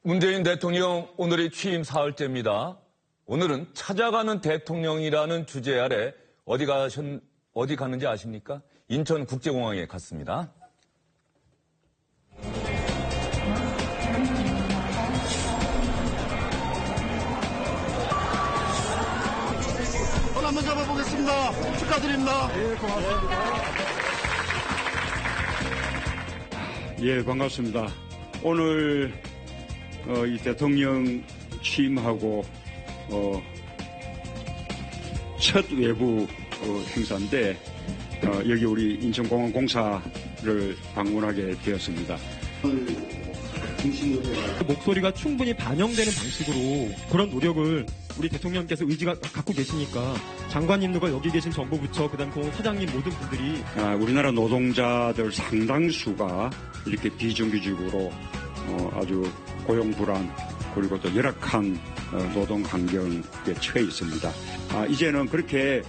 문재인 대통령 오늘이 취임 사흘째입니다. 오늘은 찾아가는 대통령이라는 주제 아래 어디 갔는지 아십니까? 인천국제공항에 갔습니다. 손 한번 잡아보겠습니다. 축하드립니다. 예, 고맙습니다. 예, 반갑습니다. 오늘 이 대통령 취임하고 첫 외부 행사인데 여기 우리 인천공항 공사를 방문하게 되었습니다. 목소리가 충분히 반영되는 방식으로 그런 노력을 우리 대통령께서 의지가 갖고 계시니까 장관님들과 여기 계신 정부부처 그다음 공항 사장님 모든 분들이 우리나라 노동자들 상당수가 이렇게 비정규직으로 아주 고용 불안 그리고 또 열악한 노동 환경에 처해 있습니다. 이제는 그렇게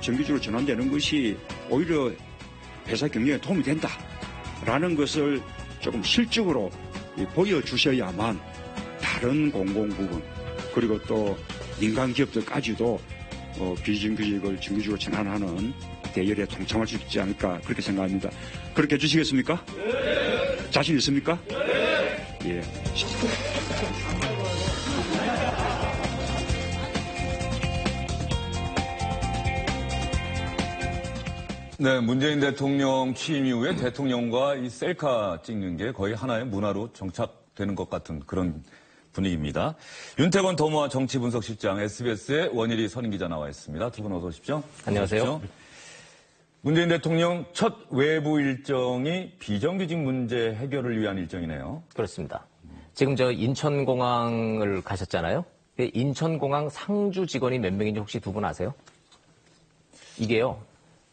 정규직으로 전환되는 것이 오히려 회사 경영에 도움이 된다라는 것을 조금 실적으로 보여주셔야만 다른 공공부문 그리고 또 민간 기업들까지도 비정규직을 정규직으로 전환하는 대열에 동참할 수 있지 않을까 그렇게 생각합니다. 그렇게 해주시겠습니까? 네. 자신 있습니까? 네. 예. 네, 문재인 대통령 취임 이후에 대통령과 이 셀카 찍는 게 거의 하나의 문화로 정착되는 것 같은 그런 분위기입니다. 윤태권 더모아 정치분석실장, SBS의 원일이 선임기자 나와 있습니다. 두 분 어서 오십시오. 안녕하세요. 문재인 대통령 첫 외부 일정이 비정규직 문제 해결을 위한 일정이네요. 그렇습니다. 지금 저 인천공항을 가셨잖아요. 인천공항 상주 직원이 몇 명인지 혹시 두 분 아세요? 이게요.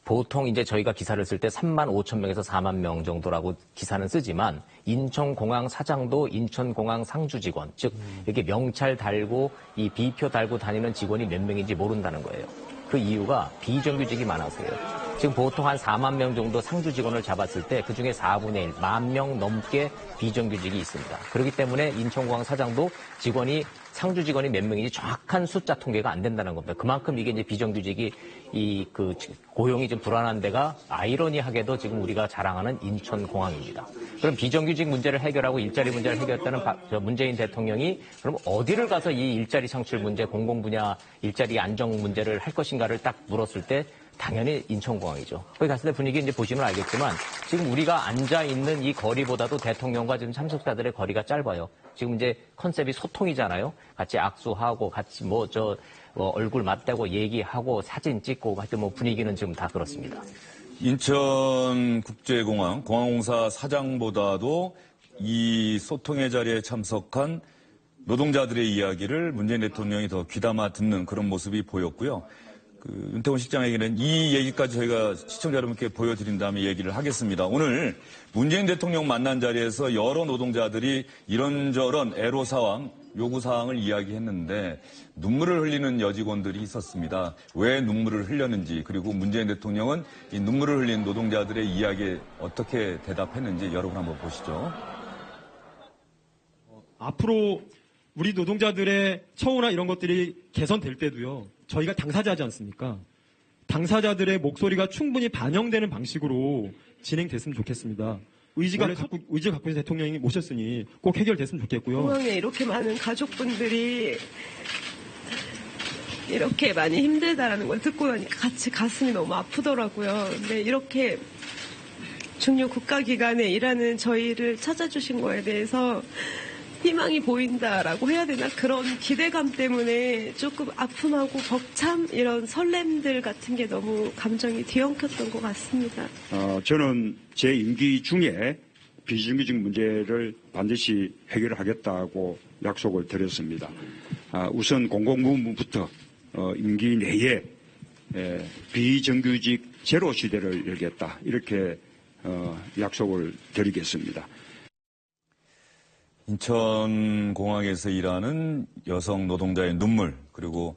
보통 이제 저희가 기사를 쓸 때 3만 5천 명에서 4만 명 정도라고 기사는 쓰지만 인천공항 사장도 인천공항 상주 직원, 즉 이렇게 명찰 달고 이 비표 달고 다니는 직원이 몇 명인지 모른다는 거예요. 그 이유가 비정규직이 많아서요. 지금 보통 한 4만 명 정도 상주 직원을 잡았을 때 그중에 4분의 1, 1만 명 넘게 비정규직이 있습니다. 그렇기 때문에 인천공항 사장도 상주 직원이 몇 명인지 정확한 숫자 통계가 안 된다는 겁니다. 그만큼 이게 이제 비정규직이 고용이 좀 불안한 데가 아이러니하게도 지금 우리가 자랑하는 인천공항입니다. 그럼 비정규직 문제를 해결하고 일자리 문제를 해결했다는 문재인 대통령이 그럼 어디를 가서 이 일자리 창출 문제, 공공분야 일자리 안정 문제를 할 것인가를 딱 물었을 때 당연히 인천공항이죠. 거기 갔을 때 분위기 이제 보시면 알겠지만 지금 우리가 앉아 있는 이 거리보다도 대통령과 지금 참석자들의 거리가 짧아요. 지금 이제 컨셉이 소통이잖아요. 같이 악수하고 같이 얼굴 맞대고 얘기하고 사진 찍고 하여튼 분위기는 지금 다 그렇습니다. 인천국제공항 공항공사 사장보다도 이 소통의 자리에 참석한 노동자들의 이야기를 문재인 대통령이 더 귀담아 듣는 그런 모습이 보였고요. 윤태권 실장에게는 이 얘기까지 저희가 시청자 여러분께 보여드린 다음에 얘기를 하겠습니다. 오늘 문재인 대통령 만난 자리에서 여러 노동자들이 이런저런 애로사항, 요구사항을 이야기했는데 눈물을 흘리는 여직원들이 있었습니다. 왜 눈물을 흘렸는지 그리고 문재인 대통령은 이 눈물을 흘린 노동자들의 이야기에 어떻게 대답했는지 여러분 한번 보시죠. 앞으로 우리 노동자들의 처우나 이런 것들이 개선될 때도요. 저희가 당사자지 않습니까? 당사자들의 목소리가 충분히 반영되는 방식으로 진행됐으면 좋겠습니다. 의지가 갖고 계신 대통령이 모셨으니 꼭 해결됐으면 좋겠고요. 공항에 이렇게 많은 가족분들이 이렇게 많이 힘들다라는 걸 듣고 나니까 같이 가슴이 너무 아프더라고요. 근데 이렇게 중요 국가기관에 일하는 저희를 찾아주신 거에 대해서 희망이 보인다라고 해야 되나? 그런 기대감 때문에 조금 아픔하고 벅참 이런 설렘들 같은 게 너무 감정이 뒤엉켰던 것 같습니다. 저는 제 임기 중에 비정규직 문제를 반드시 해결하겠다고 약속을 드렸습니다. 우선 공공부문부터 임기 내에 비정규직 제로 시대를 열겠다 이렇게 약속을 드리겠습니다. 인천공항에서 일하는 여성 노동자의 눈물 그리고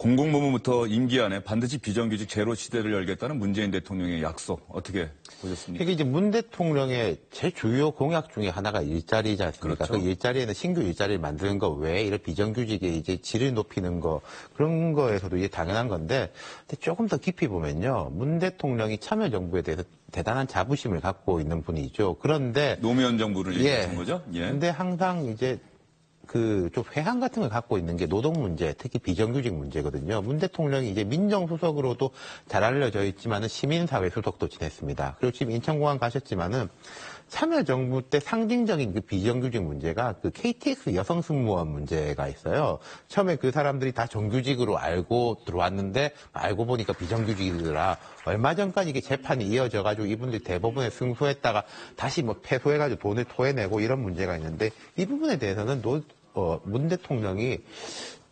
공공부문부터 임기 안에 반드시 비정규직 제로 시대를 열겠다는 문재인 대통령의 약속 어떻게 보셨습니까? 이게 이제 문 대통령의 제일 주요 공약 중에 하나가 일자리지 않습니까? 그렇죠. 그 일자리에는 신규 일자리를 만드는 거 외에 이런 비정규직의 이제 질을 높이는 거 그런 거에서도 이게 당연한 건데 근데 조금 더 깊이 보면요. 문 대통령이 참여정부에 대해서 대단한 자부심을 갖고 있는 분이죠. 그런데 노무현 정부를 얘기하는 거죠? 예. 근데 항상 이제 좀 회한 같은 걸 갖고 있는 게 노동 문제, 특히 비정규직 문제거든요. 문 대통령이 이제 민정수석으로도 잘 알려져 있지만은 시민사회 수석도 지냈습니다. 그리고 지금 인천공항 가셨지만은 참여정부 때 상징적인 그 비정규직 문제가 그 KTX 여성 승무원 문제가 있어요. 처음에 그 사람들이 다 정규직으로 알고 들어왔는데 알고 보니까 비정규직이더라. 얼마 전까지 이게 재판이 이어져가지고 이분들이 대법원에 승소했다가 다시 뭐 패소해가지고 돈을 토해내고 이런 문제가 있는데 이 부분에 대해서는 문 대통령이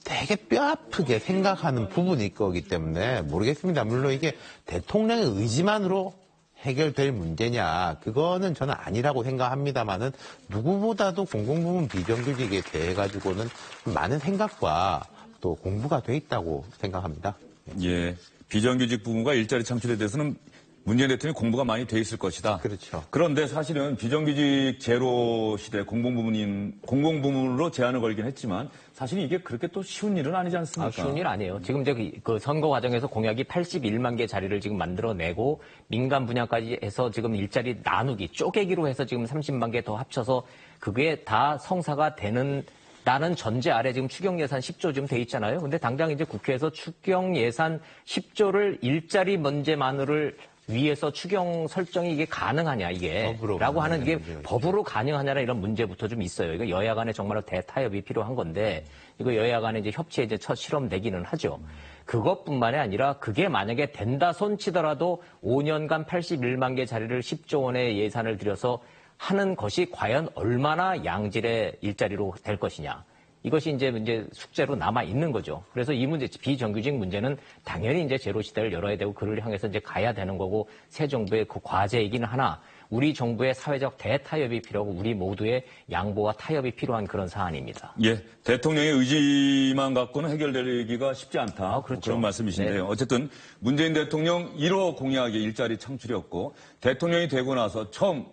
되게 뼈아프게 생각하는 부분일 거기 때문에 모르겠습니다. 물론 이게 대통령의 의지만으로 해결될 문제냐 그거는 저는 아니라고 생각합니다만은 누구보다도 공공부문 비정규직에 대해 가지고는 많은 생각과 또 공부가 돼 있다고 생각합니다. 예. 비정규직 부문과 일자리 창출에 대해서는 문재인 대통령이 공부가 많이 돼 있을 것이다. 그렇죠. 그런데 사실은 비정규직 제로 시대 공공부문으로 제한을 걸긴 했지만 사실 이게 그렇게 또 쉬운 일은 아니지 않습니까? 쉬운 일 아니에요. 지금 그 선거 과정에서 공약이 81만 개 자리를 지금 만들어내고 민간 분야까지 해서 지금 일자리 나누기, 쪼개기로 해서 지금 30만 개 더 합쳐서 그게 다 성사가 되는 라는 전제 아래 지금 추경 예산 10조 지금 돼 있잖아요. 근데 당장 이제 국회에서 추경 예산 10조를 일자리 문제만을 위해서 추경 설정이 이게 가능하냐 이게 라고 하는 게 법으로 가능하냐라 이런 문제부터 좀 있어요. 이거 여야 간에 정말로 대타협이 필요한 건데 이거 여야 간에 이제 협치에 이제 첫 실험되기는 하죠. 그것뿐만이 아니라 그게 만약에 된다 손치더라도 5년간 81만 개 자리를 10조 원의 예산을 들여서 하는 것이 과연 얼마나 양질의 일자리로 될 것이냐. 이것이 이제 숙제로 남아 있는 거죠. 그래서 이 문제, 비정규직 문제는 당연히 이제 제로 시대를 열어야 되고 그를 향해서 이제 가야 되는 거고 새 정부의 그 과제이긴 하나 우리 정부의 사회적 대타협이 필요하고 우리 모두의 양보와 타협이 필요한 그런 사안입니다. 예. 대통령의 의지만 갖고는 해결되기가 쉽지 않다. 그렇죠. 그런 말씀이신데요. 네. 어쨌든 문재인 대통령 1호 공약이 일자리 창출이었고 대통령이 되고 나서 처음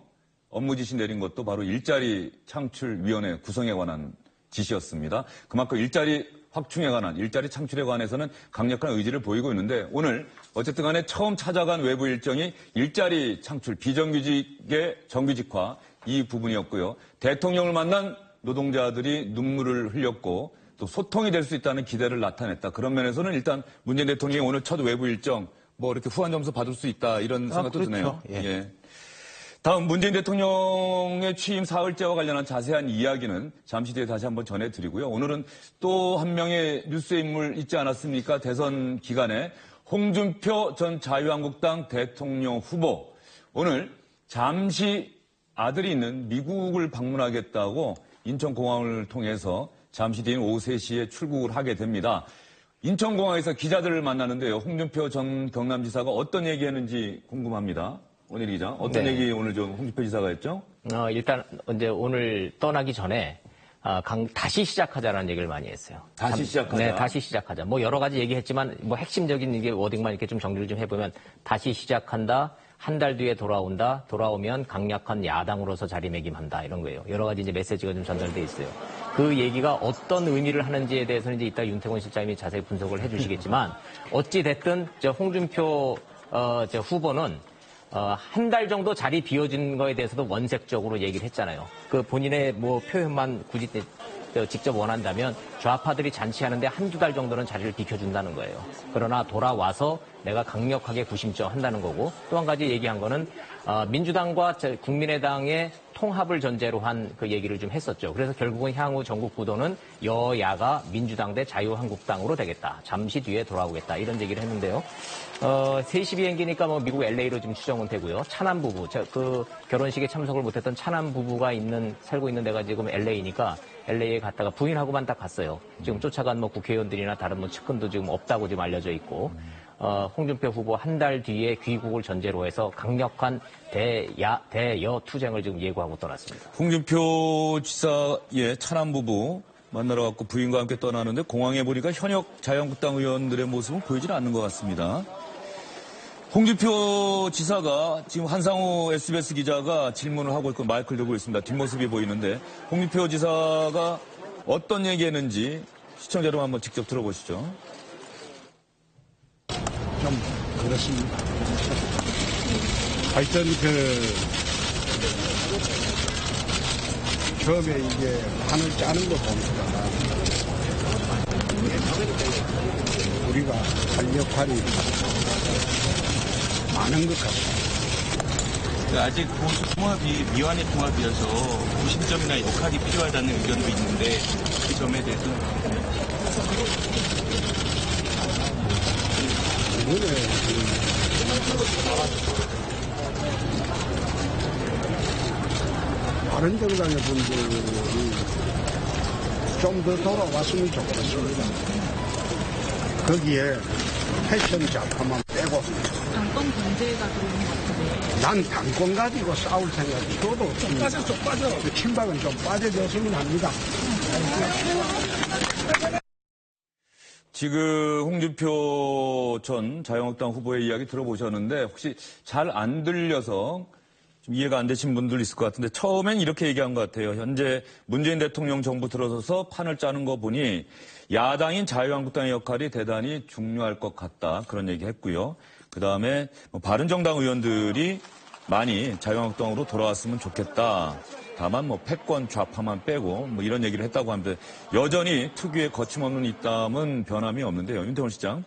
업무 지시 내린 것도 바로 일자리 창출위원회 구성에 관한 지시였습니다. 그만큼 일자리 확충에 관한, 일자리 창출에 관해서는 강력한 의지를 보이고 있는데 오늘 어쨌든 간에 처음 찾아간 외부 일정이 일자리 창출, 비정규직의 정규직화 이 부분이었고요. 대통령을 만난 노동자들이 눈물을 흘렸고 또 소통이 될 수 있다는 기대를 나타냈다. 그런 면에서는 일단 문재인 대통령이 오늘 첫 외부 일정 뭐 이렇게 후한 점수 받을 수 있다 이런 생각도 그렇죠. 드네요. 예. 다음 문재인 대통령의 취임 사흘째와 관련한 자세한 이야기는 잠시 뒤에 다시 한번 전해드리고요. 오늘은 또 한 명의 뉴스의 인물 있지 않았습니까? 대선 기간에 홍준표 전 자유한국당 대통령 후보 오늘 잠시 아들이 있는 미국을 방문하겠다고 인천공항을 통해서 잠시 뒤인 오후 3시에 출국을 하게 됩니다. 인천공항에서 기자들을 만나는데요. 홍준표 전 경남지사가 어떤 얘기했는지 궁금합니다. 원일 기자, 어떤 네. 얘기 오늘 좀 홍준표 지사가 했죠? 일단 이제 오늘 떠나기 전에 다시 시작하자라는 얘기를 많이 했어요. 다시 시작하자. 네, 다시 시작하자. 뭐 여러 가지 얘기했지만 뭐 핵심적인 이게 워딩만 이렇게 좀 정리를 좀 해보면 다시 시작한다. 한 달 뒤에 돌아온다. 돌아오면 강력한 야당으로서 자리매김한다. 이런 거예요. 여러 가지 이제 메시지가 좀 전달돼 있어요. 그 얘기가 어떤 의미를 하는지에 대해서는 이제 이따 윤태곤 실장님이 자세히 분석을 해주시겠지만 어찌 됐든 홍준표 후보는 한 달 정도 자리 비워진 거에 대해서도 원색적으로 얘기를 했잖아요. 그 본인의 뭐 표현만 굳이 직접 원한다면 좌파들이 잔치하는데 한두 달 정도는 자리를 비켜준다는 거예요. 그러나 돌아와서 내가 강력하게 구심점 한다는 거고 또 한 가지 얘기한 거는 민주당과 국민의당의 통합을 전제로 한 그 얘기를 좀 했었죠. 그래서 결국은 향후 전국 구도는 여야가 민주당 대 자유한국당으로 되겠다. 잠시 뒤에 돌아오겠다. 이런 얘기를 했는데요. 3시 비행기니까 뭐 미국 LA로 지금 추정은 되고요. 차남 부부, 그 결혼식에 참석을 못했던 차남 부부가 살고 있는 데가 지금 LA니까 LA에 갔다가 부인하고만 딱 갔어요. 지금 쫓아간 뭐 국회의원들이나 다른 뭐 측근도 지금 없다고 지금 알려져 있고, 홍준표 후보 한 달 뒤에 귀국을 전제로 해서 강력한 대여 투쟁을 지금 예고하고 떠났습니다. 홍준표 지사의 차남 부부 만나러 갔고 부인과 함께 떠나는데 공항에 보니까 현역 자유한국당 의원들의 모습은 보이질 않는 것 같습니다. 홍준표 지사가 지금 한상우 SBS 기자가 질문을 하고 있고 마이크를 들고 있습니다. 뒷모습이 보이는데 홍준표 지사가 어떤 얘기했는지 시청자 여러분 한번 직접 들어보시죠. 좀 그렇습니다. 하여튼 처음에 이게 판을 짜는 거 보니까 우리가 할 역할이 많은 것 같습니다. 아직 보수 통합이 미완의 통합이어서 구심점이나 역할이 필요하다는 의견도 있는데 그 점에 대해서는 이번에 바른정당의 분들이 좀 더 돌아왔으면 좋겠습니다. 거기에 패션 잡화만 빼고 당권 견제가 들어오는 것 같은데. 난 당권 가지고 싸울 생각이 저도 좀 빠져. 친박은 좀 빠져줬으면 합니다. 지금 홍준표 전 자유한국당 후보의 이야기 들어보셨는데 혹시 잘 안 들려서 좀 이해가 안 되신 분들 있을 것 같은데 처음엔 이렇게 얘기한 것 같아요. 현재 문재인 대통령 정부 들어서서 판을 짜는 거 보니 야당인 자유한국당의 역할이 대단히 중요할 것 같다. 그런 얘기 했고요. 그다음에 바른정당 의원들이 많이 자유한국당으로 돌아왔으면 좋겠다. 다만 패권 좌파만 빼고 이런 얘기를 했다고 하는데 여전히 특유의 거침없는 입담은 변함이 없는데요. 윤태원 시장,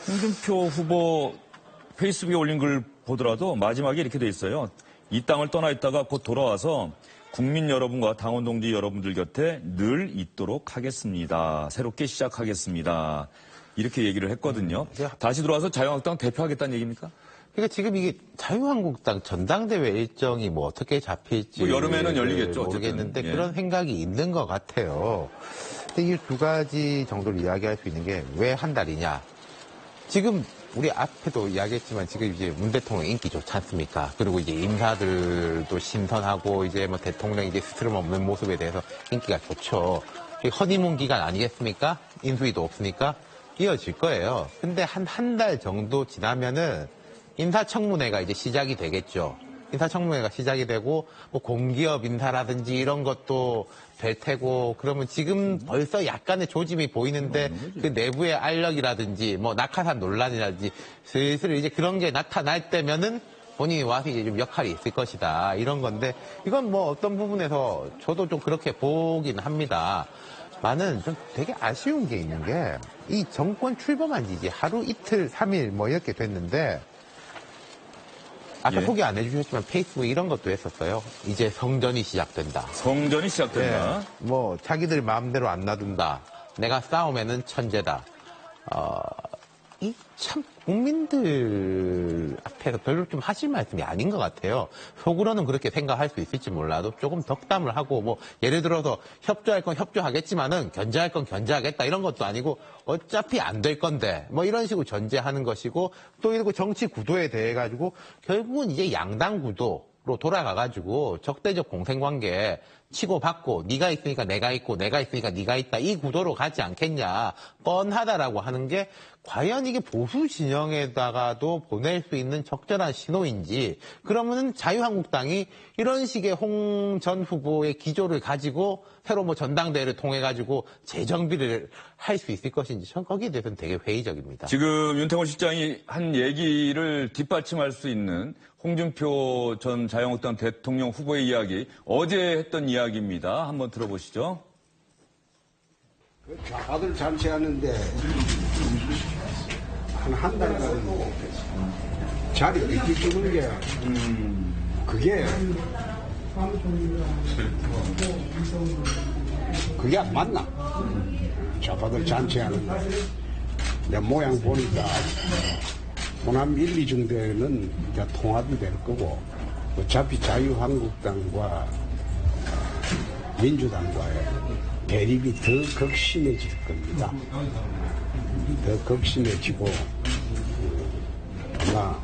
홍준표 후보 페이스북에 올린 글 보더라도 마지막에 이렇게 돼 있어요. 이 땅을 떠나 있다가 곧 돌아와서 국민 여러분과 당원 동지 여러분들 곁에 늘 있도록 하겠습니다. 새롭게 시작하겠습니다. 이렇게 얘기를 했거든요. 다시 들어와서 자유한국당 대표하겠다는 얘기입니까? 그러니까 지금 이게 자유한국당 전당대회 일정이 어떻게 잡힐지 여름에는 열리겠죠. 모르겠는데 어쨌든. 그런 생각이 있는 것 같아요. 근데 이 두 가지 정도를 이야기할 수 있는 게 왜 한 달이냐? 지금 우리 앞에도 이야기했지만 지금 이제 문 대통령 인기 좋지 않습니까? 그리고 이제 인사들도 신선하고 이제 대통령 이제 스트럼 없는 모습에 대해서 인기가 좋죠. 허니문 기간 아니겠습니까? 인수위도 없으니까 이어질 거예요. 근데 한 달 정도 지나면은 인사청문회가 이제 시작이 되겠죠. 인사청문회가 시작이 되고 공기업 인사라든지 이런 것도 될 테고 그러면 지금 벌써 약간의 조짐이 보이는데 그 내부의 알력이라든지 낙하산 논란이라든지 슬슬 이제 그런 게 나타날 때면은 본인이 와서 이제 좀 역할이 있을 것이다 이런 건데 이건 어떤 부분에서 저도 좀 그렇게 보긴 합니다. 나는 좀 되게 아쉬운 게 있는 게 이 정권 출범한 지 이제 하루 이틀 3일 이렇게 됐는데 아까 소개 안 해주셨지만 페이스북에 이런 것도 했었어요. 이제 성전이 시작된다. 성전이 시작된다. 자기들 마음대로 안 놔둔다. 내가 싸움에는 천재다. 이 참 국민들 앞에서 별로 좀 하실 말씀이 아닌 것 같아요. 속으로는 그렇게 생각할 수 있을지 몰라도 조금 덕담을 하고 예를 들어서 협조할 건 협조하겠지만은 견제할 건 견제하겠다 이런 것도 아니고 어차피 안 될 건데 이런 식으로 전제하는 것이고 또 이러고 정치 구도에 대해 가지고 결국은 이제 양당 구도로 돌아가가지고 적대적 공생관계 치고받고 네가 있으니까 내가 있고 내가 있으니까 네가 있다 이 구도로 가지 않겠냐 뻔하다라고 하는 게 과연 이게 보수 진영에다가도 보낼 수 있는 적절한 신호인지 그러면은 자유한국당이 이런 식의 홍 전 후보의 기조를 가지고 새로 전당대회를 통해 가지고 재정비를 할 수 있을 것인지 전 거기에 대해서는 되게 회의적입니다. 지금 윤태원 실장이 한 얘기를 뒷받침할 수 있는 홍준표 전 자유한국당 대통령 후보의 이야기 어제 했던 이야기입니다. 한번 들어보시죠. 좌파들 잔치하는데 한 달간 자리 비켜주는 게 그게 안 맞나? 좌파들 잔치하는데 내 모양 보니까 호남 1, 2중대는 이제 통합이 될 거고 어차피 자유한국당과 민주당과의 대립이 더 극심해질 겁니다. 더 극심해지고 아마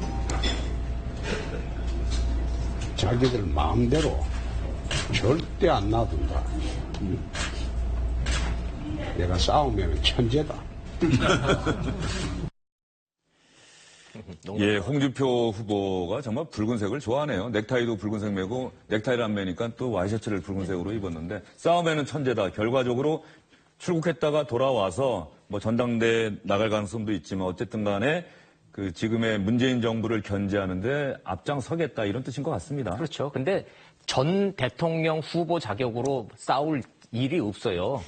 자기들 마음대로 절대 안 놔둔다. 내가 싸우면 천재다. 예, 홍준표 후보가 정말 붉은색을 좋아하네요. 넥타이도 붉은색 매고 넥타이를 안 매니까 또 와이셔츠를 붉은색으로 입었는데 싸움에는 천재다. 결과적으로 출국했다가 돌아와서 뭐 전당대에 나갈 가능성도 있지만 어쨌든 간에 그 지금의 문재인 정부를 견제하는데 앞장서겠다 이런 뜻인 것 같습니다. 그렇죠. 근데 전 대통령 후보 자격으로 싸울 일이 없어요.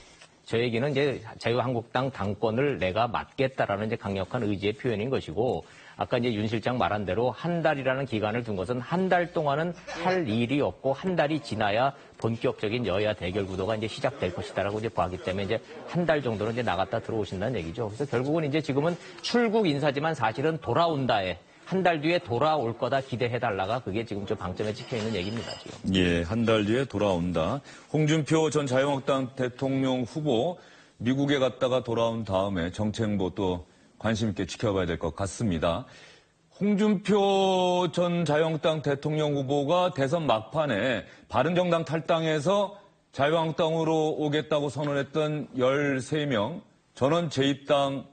저 얘기는 이제 자유한국당 당권을 내가 맡겠다라는 이제 강력한 의지의 표현인 것이고, 아까 이제 윤 실장 말한 대로 한 달이라는 기간을 둔 것은 한 달 동안은 할 일이 없고 한 달이 지나야 본격적인 여야 대결 구도가 이제 시작될 것이다라고 이제 보았기 때문에 이제 한 달 정도는 이제 나갔다 들어오신다는 얘기죠. 그래서 결국은 이제 지금은 출국 인사지만 사실은 돌아온다에 한 달 뒤에 돌아올 거다 기대해달라가 그게 지금 저 방점에 찍혀 있는 얘기입니다, 지금. 예, 한 달 뒤에 돌아온다. 홍준표 전 자유한국당 대통령 후보 미국에 갔다가 돌아온 다음에 정책보 또 관심 있게 지켜봐야 될 것 같습니다. 홍준표 전 자유한국당 대통령 후보가 대선 막판에 바른정당 탈당해서 자유한국당으로 오겠다고 선언했던 13명 전원 재입당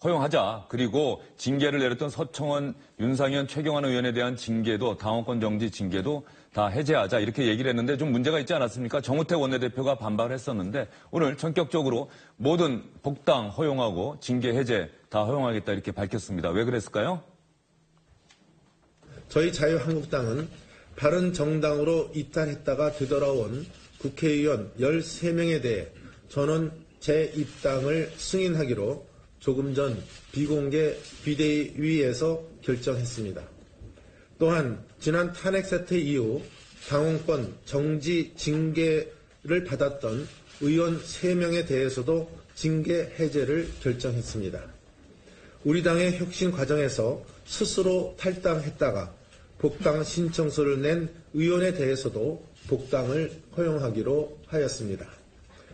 허용하자. 그리고 징계를 내렸던 서청원, 윤상현, 최경환 의원에 대한 징계도 당원권 정지 징계도 다 해제하자. 이렇게 얘기를 했는데 좀 문제가 있지 않았습니까? 정우택 원내대표가 반박을 했었는데 오늘 전격적으로 모든 복당 허용하고 징계 해제 다 허용하겠다 이렇게 밝혔습니다. 왜 그랬을까요? 저희 자유한국당은 바른정당으로 이탈했다가 되돌아온 국회의원 13명에 대해 전원 재입당을 승인하기로 조금 전 비공개 비대위에서 결정했습니다. 또한 지난 탄핵 사태 이후 당원권 정지 징계를 받았던 의원 3명에 대해서도 징계 해제를 결정했습니다. 우리 당의 혁신 과정에서 스스로 탈당했다가 복당 신청서를 낸 의원에 대해서도 복당을 허용하기로 하였습니다.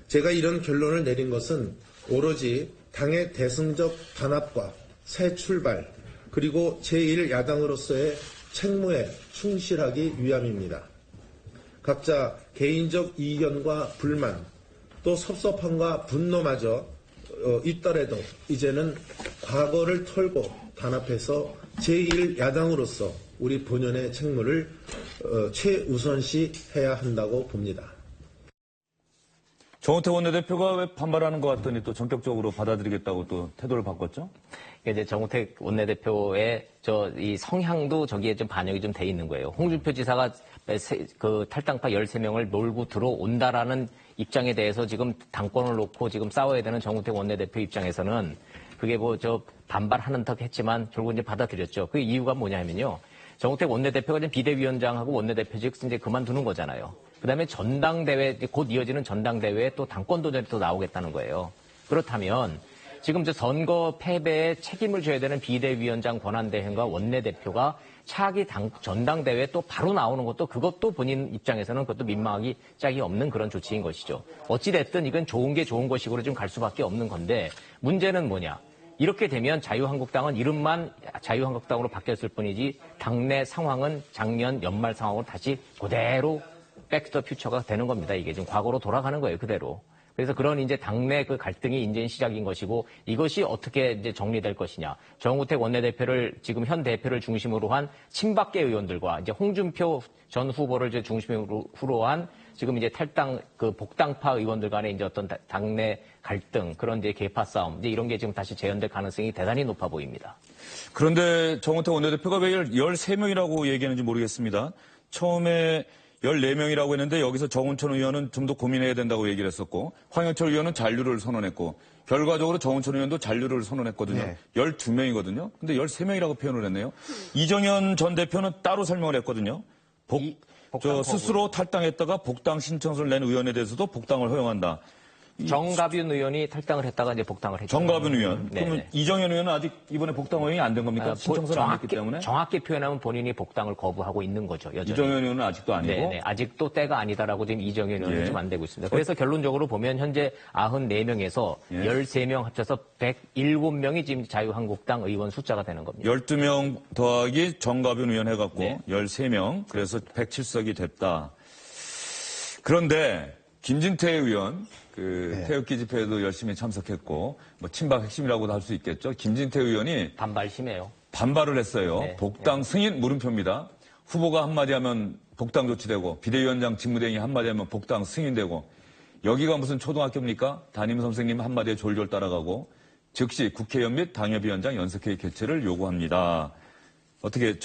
제가 이런 결론을 내린 것은 오로지 당의 대승적 단합과 새 출발, 그리고 제1야당으로서의 책무에 충실하기 위함입니다. 각자 개인적 이견과 불만, 또 섭섭함과 분노마저 있더라도 이제는 과거를 털고 단합해서 제1야당으로서 우리 본연의 책무를 최우선시 해야 한다고 봅니다. 정우택 원내대표가 왜 반발하는 것 같더니 또 전격적으로 받아들이겠다고 또 태도를 바꿨죠? 이제 정우택 원내대표의 이 성향도 저기에 좀 반영이 좀 돼 있는 거예요. 홍준표 지사가 그 탈당파 13명을 몰고 들어온다라는 입장에 대해서 지금 당권을 놓고 지금 싸워야 되는 정우택 원내대표 입장에서는 그게 반발하는 척 했지만 결국 이제 받아들였죠. 그 이유가 뭐냐면요. 정우택 원내대표가 이제 비대위원장하고 원내대표직 이제 그만두는 거잖아요. 그 다음에 전당대회, 곧 이어지는 전당대회에 또 당권도전이 또 나오겠다는 거예요. 그렇다면 지금 선거 패배에 책임을 져야 되는 비대위원장 권한대행과 원내대표가 차기 전당대회에 또 바로 나오는 것도 그것도 본인 입장에서는 그것도 민망하기 짝이 없는 그런 조치인 것이죠. 어찌됐든 이건 좋은 게 좋은 것식으로 좀 갈 수밖에 없는 건데 문제는 뭐냐. 이렇게 되면 자유한국당은 이름만 자유한국당으로 바뀌었을 뿐이지 당내 상황은 작년 연말 상황으로 다시 그대로 백투더 퓨처가 되는 겁니다. 이게 지금 과거로 돌아가는 거예요, 그대로. 그래서 그런 이제 당내 그 갈등이 이제 시작인 것이고 이것이 어떻게 이제 정리될 것이냐. 정우택 원내대표를 지금 현 대표를 중심으로 한 친박계 의원들과 이제 홍준표 전 후보를 이제 중심으로 한 지금 이제 탈당 그 복당파 의원들 간의 이제 어떤 당내 갈등 그런 이제 계파 싸움 이제 이런 게 지금 다시 재현될 가능성이 대단히 높아 보입니다. 그런데 정우택 원내대표가 왜 13명이라고 얘기하는지 모르겠습니다. 처음에 14명이라고 했는데 여기서 정운천 의원은 좀 더 고민해야 된다고 얘기를 했었고 황영철 의원은 잔류를 선언했고 결과적으로 정운천 의원도 잔류를 선언했거든요. 네. 12명이거든요. 근데 13명이라고 표현을 했네요. 이정현 전 대표는 따로 설명을 했거든요. 스스로 탈당했다가 복당 신청서를 낸 의원에 대해서도 복당을 허용한다. 정가빈 의원이 탈당을 했다가 이제 복당을 했죠. 정가빈 의원. 네네. 그러면 이정현 의원은 아직 이번에 복당 허용이 안 된 겁니까? 신청서를 안 냈기 때문에? 정확히 표현하면 본인이 복당을 거부하고 있는 거죠. 여전히. 이정현 의원은 아직도 아니고? 네네. 아직도 때가 아니다라고 지금 이정현 의원은 예. 좀 안 되고 있습니다. 그래서 결론적으로 보면 현재 94명에서 예. 13명 합쳐서 107명이 지금 자유한국당 의원 숫자가 되는 겁니다. 12명 더하기 정가빈 의원 해갖고 네. 13명. 그래서 107석이 됐다. 그런데 김진태 의원, 네. 태극기 집회에도 열심히 참석했고, 뭐, 친박 핵심이라고도 할 수 있겠죠. 김진태 의원이 반발 심해요. 반발을 했어요. 네. 복당 승인 물음표입니다. 후보가 한마디 하면 복당 조치되고, 비대위원장 직무대행이 한마디 하면 복당 승인되고, 여기가 무슨 초등학교입니까? 담임 선생님 한마디에 졸졸 따라가고, 즉시 국회의원 및 당협위원장 연석회의 개최를 요구합니다. 어떻게,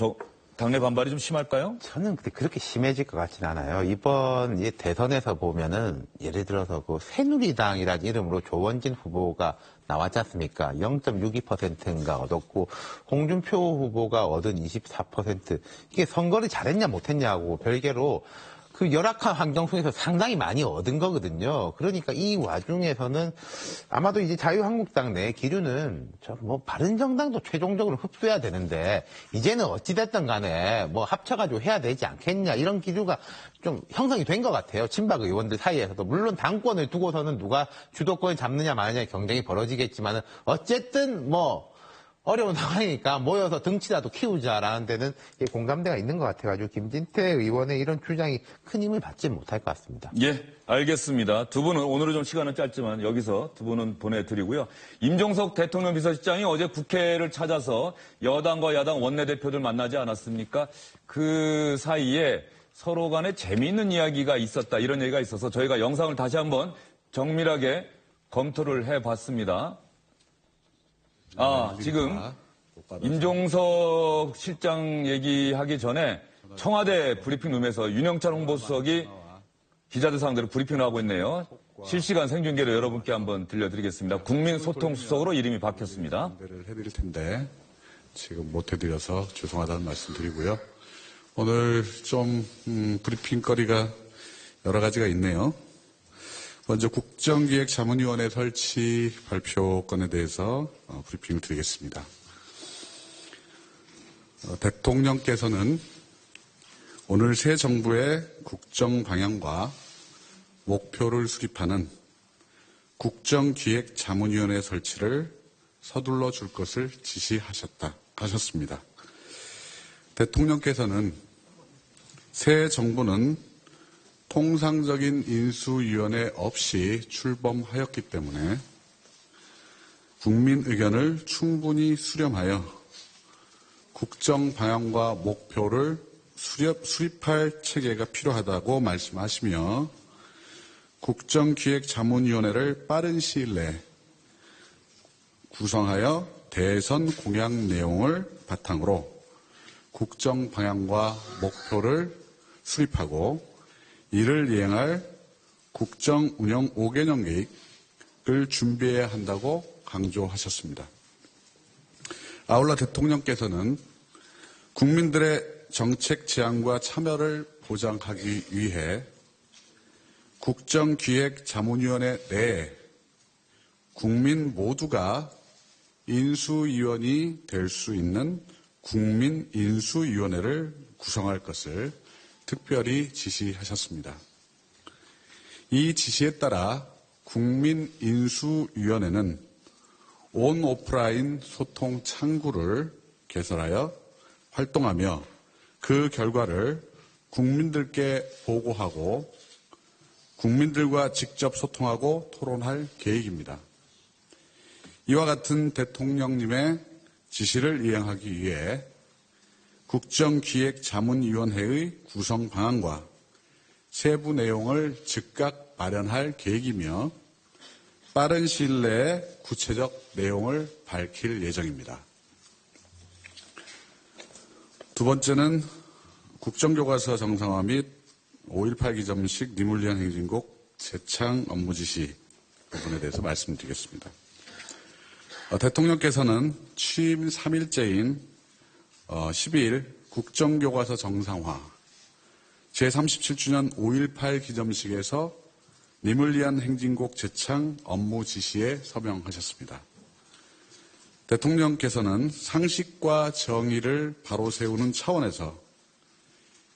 당내 반발이 좀 심할까요? 저는 근데 그렇게 심해질 것 같지는 않아요. 이번 이 대선에서 보면은 예를 들어서 그 새누리당이라는 이름으로 조원진 후보가 나왔지 않습니까? 0.62%인가 얻었고 홍준표 후보가 얻은 24%. 이게 선거를 잘했냐 못했냐고 별개로 그 열악한 환경 속에서 상당히 많이 얻은 거거든요. 그러니까 이 와중에서는 아마도 이제 자유한국당 내 기류는 뭐 바른정당도 최종적으로 흡수해야 되는데 이제는 어찌됐든 간에 뭐 합쳐가지고 해야 되지 않겠냐 이런 기류가 좀 형성이 된 것 같아요. 친박 의원들 사이에서도. 물론 당권을 두고서는 누가 주도권을 잡느냐 마느냐의 경쟁이 벌어지겠지만은 어쨌든 뭐 어려운 상황이니까 모여서 등치라도 키우자라는 데는 공감대가 있는 것 같아가지고 김진태 의원의 이런 주장이 큰 힘을 받지 못할 것 같습니다. 예, 알겠습니다. 두 분은 오늘은 좀 시간은 짧지만 여기서 두 분은 보내드리고요. 임종석 대통령 비서실장이 어제 국회를 찾아서 여당과 야당 원내대표들 만나지 않았습니까? 그 사이에 서로 간에 재미있는 이야기가 있었다 이런 얘기가 있어서 저희가 영상을 다시 한번 정밀하게 검토를 해봤습니다. 지금 임종석 실장 얘기하기 전에 청와대 브리핑룸에서 윤영찬 홍보수석이 기자들 상대로 브리핑을 하고 있네요. 실시간 생중계로 여러분께 한번 들려드리겠습니다. 국민소통수석으로 이름이 바뀌었습니다. 를 해드릴 텐데 지금 못 해드려서 죄송하다는 말씀 드리고요. 오늘 좀 브리핑거리가 여러 가지가 있네요. 먼저 국정기획자문위원회 설치 발표건에 대해서 브리핑을 드리겠습니다. 대통령께서는 오늘 새 정부의 국정 방향과 목표를 수립하는 국정기획자문위원회 설치를 서둘러 줄 것을 지시하셨습니다. 대통령께서는 새 정부는 통상적인 인수위원회 없이 출범하였기 때문에 국민 의견을 충분히 수렴하여 국정 방향과 목표를 수립할 체계가 필요하다고 말씀하시며 국정기획자문위원회를 빠른 시일 내에 구성하여 대선 공약 내용을 바탕으로 국정 방향과 목표를 수립하고 이를 이행할 국정 운영 5개년 계획을 준비해야 한다고 강조하셨습니다. 아울러 대통령께서는 국민들의 정책 제안과 참여를 보장하기 위해 국정기획자문위원회 내에 국민 모두가 인수위원이 될 수 있는 국민인수위원회를 구성할 것을 특별히 지시하셨습니다. 이 지시에 따라 국민인수위원회는 온오프라인 소통 창구를 개설하여 활동하며 그 결과를 국민들께 보고하고 국민들과 직접 소통하고 토론할 계획입니다. 이와 같은 대통령님의 지시를 이행하기 위해 국정기획자문위원회의 구성 방안과 세부 내용을 즉각 마련할 계획이며 빠른 시일 내에 구체적 내용을 밝힐 예정입니다. 두 번째는 국정교과서 정상화 및 5.18 기점식 니물리안 행진곡 재창 업무 지시 부분에 대해서 말씀드리겠습니다. 대통령께서는 취임 3일째인 12일 국정교과서 정상화 제37주년 5.18 기점식에서 니물리안 행진곡 재창 업무 지시에 서명하셨습니다. 대통령께서는 상식과 정의를 바로 세우는 차원에서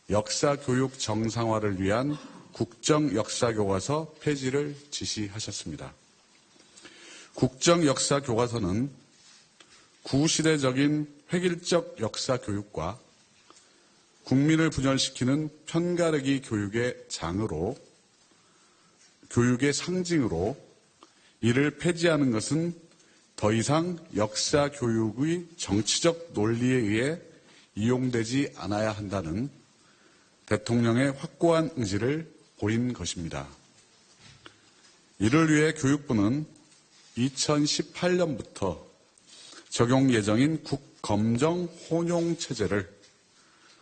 역사교육 정상화를 위한 국정역사교과서 폐지를 지시하셨습니다. 국정역사교과서는 구시대적인 획일적 역사교육과 국민을 분열시키는 편가르기 교육의 장으로 교육의 상징으로 이를 폐지하는 것은 더 이상 역사 교육의 정치적 논리에 의해 이용되지 않아야 한다는 대통령의 확고한 의지를 보인 것입니다. 이를 위해 교육부는 2018년부터 적용 예정인 국검정 혼용 체제를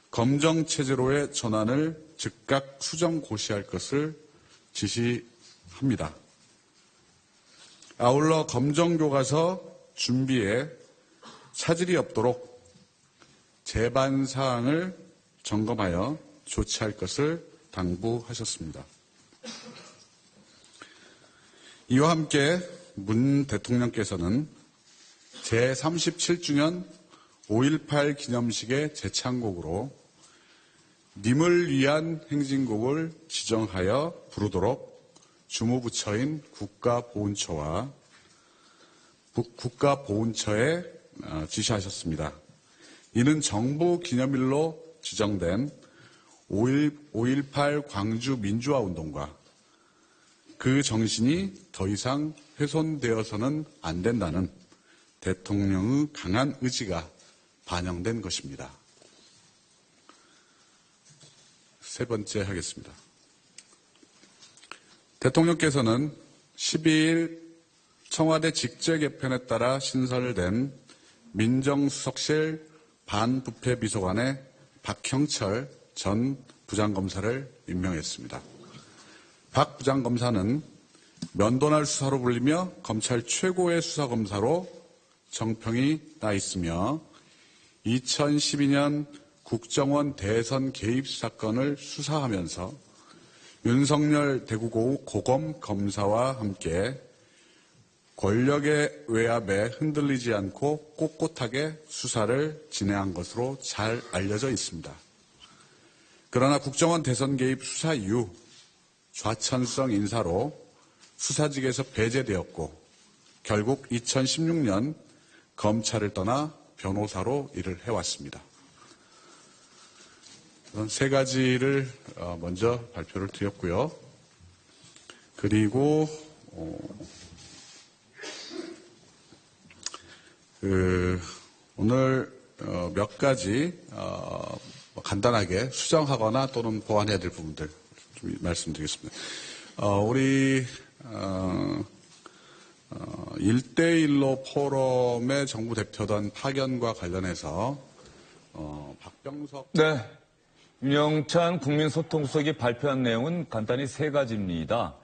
검정 체제로의 전환을 즉각 수정 고시할 것을 지시합니다. 아울러 검정교과서 준비에 차질이 없도록 제반 사항을 점검하여 조치할 것을 당부하셨습니다. 이와 함께 문 대통령께서는 제37주년 5.18 기념식의 재창곡으로 님을 위한 행진곡을 지정하여 부르도록 주무부처인 국가보훈처에 지시하셨습니다. 이는 정부 기념일로 지정된 5.18 광주 민주화운동과 그 정신이 더 이상 훼손되어서는 안 된다는 대통령의 강한 의지가 반영된 것입니다. 세 번째 하겠습니다. 대통령께서는 12일 청와대 직제 개편에 따라 신설된 민정수석실 반부패 비서관에 박형철 전 부장검사를 임명했습니다. 박 부장검사는 면도날 수사로 불리며 검찰 최고의 수사검사로 정평이 나 있으며 2012년 국정원 대선 개입 사건을 수사하면서 윤석열 대구고검 검사와 함께 권력의 외압에 흔들리지 않고 꼿꼿하게 수사를 진행한 것으로 잘 알려져 있습니다. 그러나 국정원 대선 개입 수사 이후 좌천성 인사로 수사직에서 배제되었고 결국 2016년 검찰을 떠나 변호사로 일을 해왔습니다. 그런 세 가지를 먼저 발표를 드렸고요. 그리고 오늘 몇 가지 간단하게 수정하거나 또는 보완해야 될 부분들 좀 말씀드리겠습니다. 우리 1대1로 포럼의 정부 대표단 파견과 관련해서 박병석 네, 윤영찬 국민소통수석이 발표한 내용은 간단히 세 가지입니다.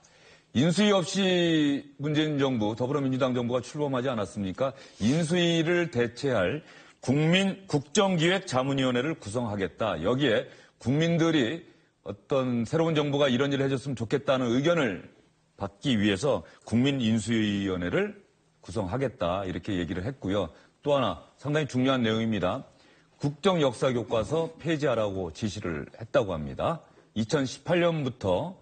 인수위 없이 문재인 정부, 더불어민주당 정부가 출범하지 않았습니까? 인수위를 대체할 국정기획자문위원회를 구성하겠다. 여기에 국민들이 어떤 새로운 정부가 이런 일을 해줬으면 좋겠다는 의견을 받기 위해서 국민인수위원회를 구성하겠다. 이렇게 얘기를 했고요. 또 하나 상당히 중요한 내용입니다. 국정역사교과서 폐지하라고 지시를 했다고 합니다. 2018년부터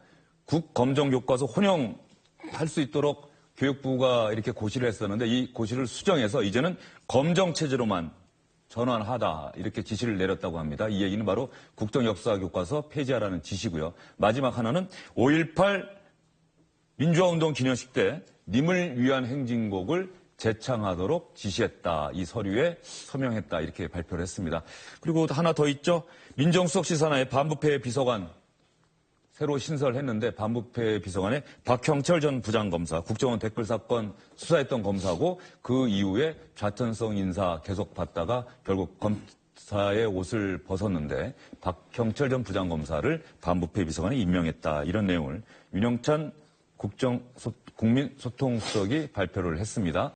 국검정교과서 혼용할 수 있도록 교육부가 이렇게 고시를 했었는데 이 고시를 수정해서 이제는 검정체제로만 전환하다 이렇게 지시를 내렸다고 합니다. 이 얘기는 바로 국정역사교과서 폐지하라는 지시고요. 마지막 하나는 5.18 민주화운동 기념식 때 님을 위한 행진곡을 재창하도록 지시했다. 이 서류에 서명했다. 이렇게 발표를 했습니다. 그리고 하나 더 있죠. 민정수석실 산하의 반부패 비서관 새로 신설했는데 반부패 비서관에 박형철 전 부장검사, 국정원 댓글 사건 수사했던 검사고 그 이후에 좌천성 인사 계속 받다가 결국 검사의 옷을 벗었는데 박형철 전 부장검사를 반부패 비서관에 임명했다. 이런 내용을 윤영찬 국민소통수석이 발표를 했습니다.